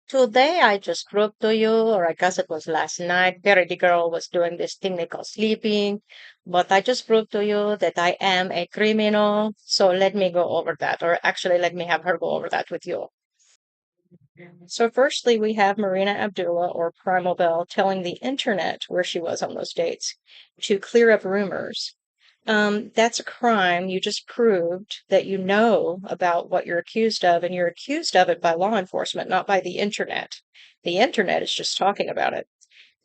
Today I just proved to you, or I guess it was last night, the girl was doing this thing they call sleeping, but I just proved to you that I am a criminal. So let me go over that, or actually let me have her go over that with you. So firstly, we have Marina Abdula, or Primal Belle, telling the internet where she was on those dates to clear up rumors. That's a crime. You just proved that you know about what you're accused of, and you're accused of it by law enforcement, not by the internet. The internet is just talking about it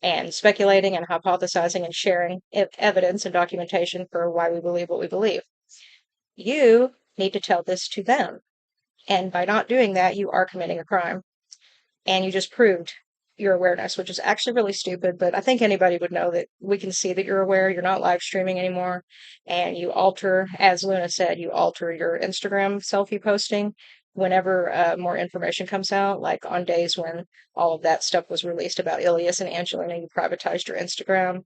and speculating and hypothesizing and sharing evidence and documentation for why we believe what we believe. You need to tell this to them. And by not doing that, you are committing a crime. And you just proved your awareness, which is actually really stupid, but I think anybody would know that we can see that you're aware, you're not live streaming anymore, and you alter, as Luna said, you alter your Instagram selfie posting whenever more information comes out, like on days when all of that stuff was released about Ilyas and Angelina, you privatized your Instagram.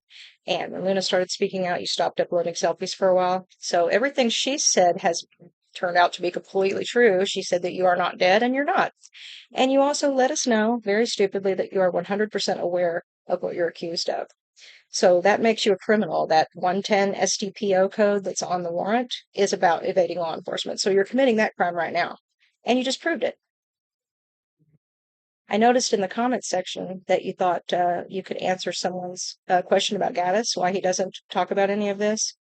And when Luna started speaking out, you stopped uploading selfies for a while. So everything she said has turned out to be completely true. She said that you are not dead, and you're not. And you also let us know, very stupidly, that you are 100% aware of what you're accused of. So that makes you a criminal. That 110 STPO code that's on the warrant is about evading law enforcement. So you're committing that crime right now. And you just proved it. I noticed in the comments section that you thought you could answer someone's question about Gatis, why he doesn't talk about any of this.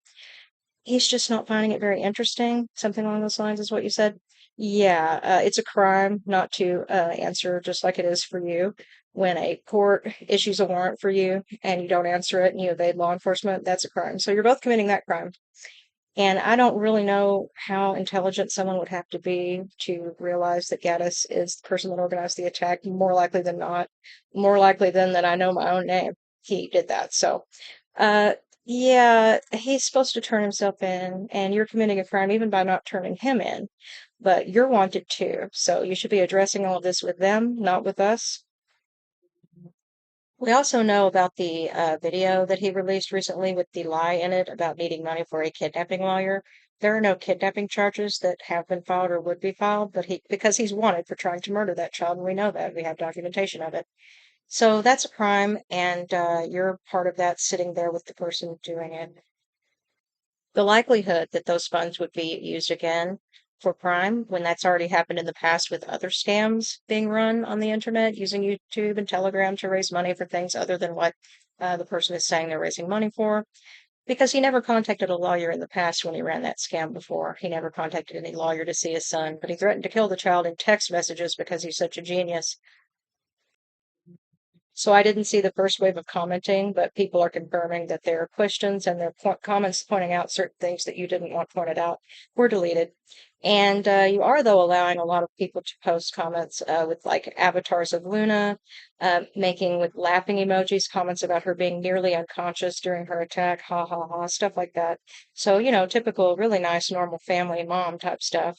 He's just not finding it very interesting. Something along those lines is what you said. Yeah, it's a crime not to answer, just like it is for you. When a court issues a warrant for you and you don't answer it and you evade law enforcement, that's a crime. So you're both committing that crime. And I don't really know how intelligent someone would have to be to realize that Gaddis is the person that organized the attack. More likely than not, more likely than that I know my own name. He did that. So, uh, yeah, he's supposed to turn himself in, and you're committing a crime even by not turning him in. But you're wanted too. So you should be addressing all of this with them, not with us. We also know about the video that he released recently with the lie in it about needing money for a kidnapping lawyer. There are no kidnapping charges that have been filed or would be filed, but because he's wanted for trying to murder that child, and we know that. We have documentation of it. So that's a crime, and you're part of that sitting there with the person doing it. The likelihood that those funds would be used again for crime when that's already happened in the past with other scams being run on the internet using YouTube and Telegram to raise money for things other than what the person is saying they're raising money for. Because he never contacted a lawyer in the past when he ran that scam before. He never contacted any lawyer to see his son, but he threatened to kill the child in text messages because he's such a genius. So I didn't see the first wave of commenting, but people are confirming that their questions and their comments pointing out certain things that you didn't want pointed out were deleted. And you are, though, allowing a lot of people to post comments with like avatars of Luna, making with laughing emojis comments about her being nearly unconscious during her attack, ha ha ha, stuff like that. So, typical, really nice, normal family mom type stuff.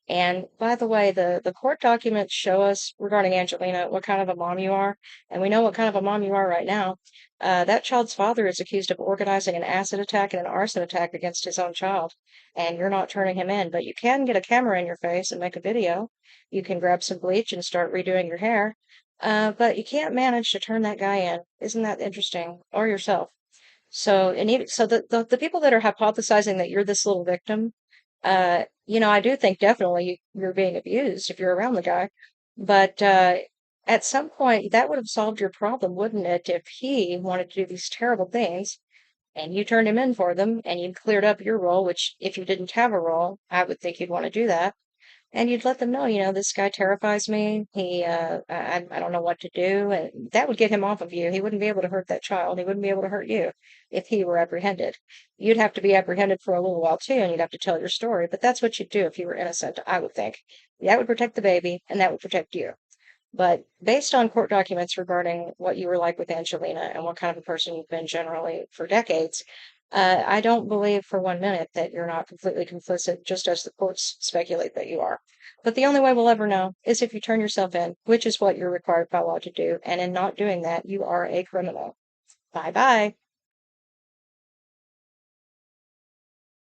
And by the way, the court documents show us regarding Angelina what kind of a mom you are, and we know what kind of a mom you are right now. That child's father is accused of organizing an acid attack and an arson attack against his own child, and you're not turning him in. But you can get a camera in your face and make a video. You can grab some bleach and start redoing your hair, but you can't manage to turn that guy in. Isn't that interesting? Or yourself. So, and even, so the people that are hypothesizing that you're this little victim, I do think definitely you're being abused if you're around the guy. But at some point, that would have solved your problem, wouldn't it, if he wanted to do these terrible things and you turned him in for them and you cleared up your role, which if you didn't have a role, I would think you'd want to do that. And you'd let them know, this guy terrifies me. I don't know what to do. And that would get him off of you. He wouldn't be able to hurt that child. He wouldn't be able to hurt you if he were apprehended. You'd have to be apprehended for a little while too, and you'd have to tell your story. But that's what you'd do if you were innocent, I would think. That would protect the baby, and that would protect you. But based on court documents regarding what you were like with Angelina and what kind of a person you've been generally for decades, I don't believe for 1 minute that you're not completely complicit, just as the courts speculate that you are. But the only way we'll ever know is if you turn yourself in, which is what you're required by law to do. And in not doing that, you are a criminal. Bye bye.